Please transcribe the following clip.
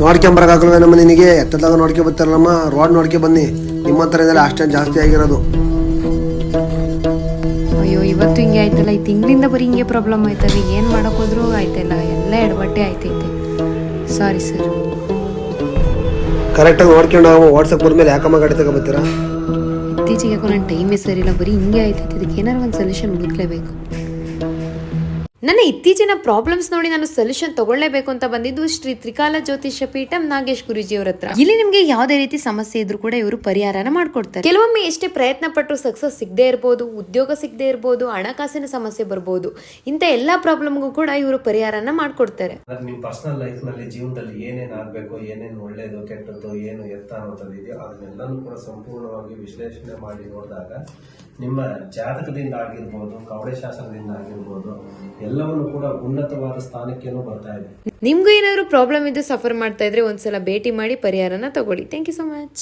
ನೋಡ್ಕೊಂಬರಕಾಗಲ್ವೇನಮ್ಮ ನಿನಗೆ? ಎತ್ತದಾಗ ನೋಡ್ಕೊ ಬರ್ತಾರಲ್ಲಮ್ಮ, ರೋಡ್ ನೋಡ್ಕೊ ಬನ್ನಿ. ನಿಮ್ಮ ಹತ್ರ ಇದೆಲ್ಲ ಅಷ್ಟೇನು ಜಾಸ್ತಿ ಆಗಿರೋದು. ಅಯ್ಯೋ ಇವತ್ತು ಹಿಂಗೆ ಆಯ್ತಲ್ಲ, ಈ ತಿಂಗಳಿಂದ ಬರೀ ಹಿಂಗೆ ಪ್ರಾಬ್ಲಮ್ ಆಯ್ತಲ್ಲ. ಏನು ಮಾಡೋಕ್ಕೋದ್ರೂ ಆಯ್ತಲ್ಲ, ಎಲ್ಲ ಎಡವಟ್ಟೆ ಆಯ್ತೈತೆ. Sorry sir. ಕರೆಕ್ಟಾಗಿ ನೋಡ್ಕೊಂಡು ವಾಟ್ಸಪ್ ಬಂದ್ಮೇಲೆ ಯಾಕಮ್ಮ ಗಾಡಿ ತಗೊಬತ್ತೀರಾ? ಇತ್ತೀಚೆಗೆ ಯಾಕೋ ನನ್ನ ಟೈಮೇ ಸರಿಯಿಲ್ಲ, ಬರೀ ಹಿಂಗೆ ಆಯ್ತೈತೆ. ಇದಕ್ಕೆ ಏನಾರು ಒಂದು ಸೊಲ್ಯೂಷನ್ ಹುಡುಕ್ಲೇಬೇಕು. ನನ್ನ ಇತ್ತೀಚಿನ ಪ್ರಾಬ್ಲಮ್ಸ್ ನೋಡಿ ನಾನು ಸೊಲ್ಯೂಷನ್ ತಗೊಳ್ಳೇಬೇಕು ಅಂತ ಬಂದಿದ್ದು ಶ್ರೀ ತ್ರಿಕಾಲ ಜ್ಯೋತಿಷ್ಯ ಪೀಠಂ ನಾಗೇಶ್ ಗುರುಜಿ ಅವರ ಹತ್ರ. ಇಲ್ಲಿ ನಿಮ್ಗೆ ಯಾವುದೇ ರೀತಿ ಸಮಸ್ಯೆ ಇದ್ರೂ ಕೂಡ ಇವರು ಪರಿಹಾರನ ಮಾಡ್ಕೊಡ್ತಾರೆ. ಕೆಲವೊಮ್ಮೆ ಎಷ್ಟೇ ಪ್ರಯತ್ನ ಪಟ್ಟರು ಸಕ್ಸಸ್ ಸಿಗದೆ ಇರ್ಬೋದು, ಉದ್ಯೋಗ ಸಿಗದೆ ಇರ್ಬೋದು, ಹಣಕಾಸಿನ ಸಮಸ್ಯೆ ಬರ್ಬೋದು. ಇಂಥ ಎಲ್ಲಾ ಪ್ರಾಬ್ಲಮ್ಗೂ ಕೂಡ ಇವರು ಪರಿಹಾರನ ಮಾಡ್ಕೊಡ್ತಾರೆ. ನಿಮ್ಮ ಪರ್ಸನಲ್ ಲೈಫ್ ನಲ್ಲಿ ಜೀವನದಲ್ಲಿ ಏನೇನ್ ಆಗ್ಬೇಕು, ಏನೇನು ಒಳ್ಳೇದು ಕೆಟ್ಟದ್ದು ಏನು ಎತ್ತ ಅನ್ನೋದಿದೆಯೋ ಅದನ್ನೆಲ್ಲನೂ ಕೂಡ ಸಂಪೂರ್ಣವಾಗಿ ವಿಶ್ಲೇಷಣೆ ಮಾಡಿ ನೋಡಿದಾಗ ನಿಮ್ಮ ಜಾತಕದಿಂದ ಆಗಿರ್ಬೋದು, ಕವಡೆ ಶಾಸ್ತ್ರದಿಂದ ಆಗಿರ್ಬೋದು, ಎಲ್ಲವನ್ನು ಕೂಡ ಉನ್ನತವಾದ ಸ್ಥಾನಕ್ಕೇನೂ ಬರ್ತಾ ಇದೆ. ನಿಮ್ಗೂ ಏನಾದ್ರು ಪ್ರಾಬ್ಲಮ್ ಇದ್ದು ಸಫರ್ ಮಾಡ್ತಾ ಇದ್ರೆ ಒಂದ್ಸಲ ಭೇಟಿ ಮಾಡಿ ಪರಿಹಾರನ ತಗೊಳ್ಳಿ. Thank you so much.